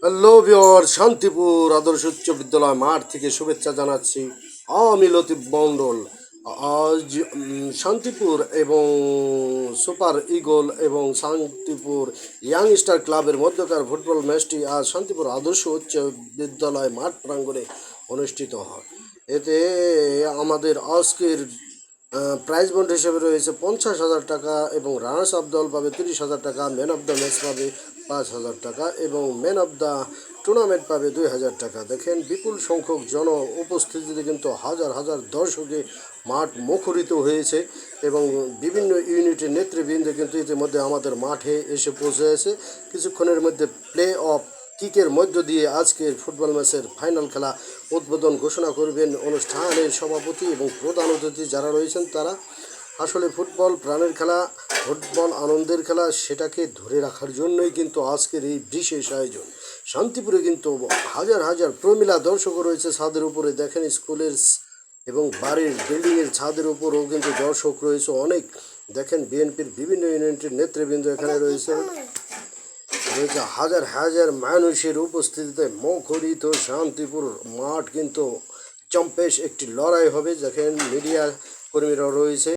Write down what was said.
Hello viewer, Shantipur আদর্শ উচ্চ বিদ্যালয় মাঠ থেকে শুভেচ্ছা জানাচ্ছি। আমি লতিফ মণ্ডল। আজ শান্তিপুর এবং সুপার ইগল এবং শান্তিপুর ইয়াং স্টার ক্লাবের মধ্যকার ফুটবল ম্যাচটি আজ শান্তিপুর আদর্শ উচ্চ বিদ্যালয় মাঠ প্রাঙ্গণে অনুষ্ঠিত হয়। এতে আমাদের আজকের প্রাইজ বন্ড হিসেবে রয়েছে 50,000 টাকা এবং রানার্স অফ দল পাবে 30,000 টাকা, ম্যান অফ দ্য ম্যাচ পাবে 5,000 টাকা এবং ম্যান অফ দ্য টুর্নামেন্ট পাবে 2,000 টাকা। দেখেন বিপুল সংখ্যক উপস্থিতিতে কিন্তু হাজার হাজার দর্শকে মাঠ মুখরিত হয়েছে এবং বিভিন্ন ইউনিটের নেতৃবৃন্দ কিন্তু ইতিমধ্যে আমাদের মাঠে এসে পৌঁছেছে। কিছুক্ষণের মধ্যে প্লে অফ কিকের মধ্য দিয়ে আজকের ফুটবল ম্যাচের ফাইনাল খেলা উদ্বোধন ঘোষণা করবেন অনুষ্ঠানের সভাপতি এবং প্রধান অতিথি যারা রয়েছেন তারা। আসলে ফুটবল প্রাণের খেলা, ফুটবল আনন্দের খেলা, সেটাকে ধরে রাখার জন্যই কিন্তু আজকের এই বিশেষ আয়োজন। শান্তিপুরে কিন্তু হাজার হাজার প্রমিলা দর্শকও রয়েছে ছাদের উপরে। দেখেন স্কুলের এবং বাড়ির বিল্ডিংয়ের ছাদের উপরেও কিন্তু দর্শক রয়েছে অনেক। দেখেন বিএনপির বিভিন্ন ইউনিটের নেতৃবৃন্দ এখানে রয়েছে। হাজার হাজার মানুষের উপস্থিতিতে মুখরিত শান্তিপুর মাঠ কিন্তু জম্পেশ একটি লড়াই হবে। দেখেন মিডিয়া কর্মীরা রয়েছে।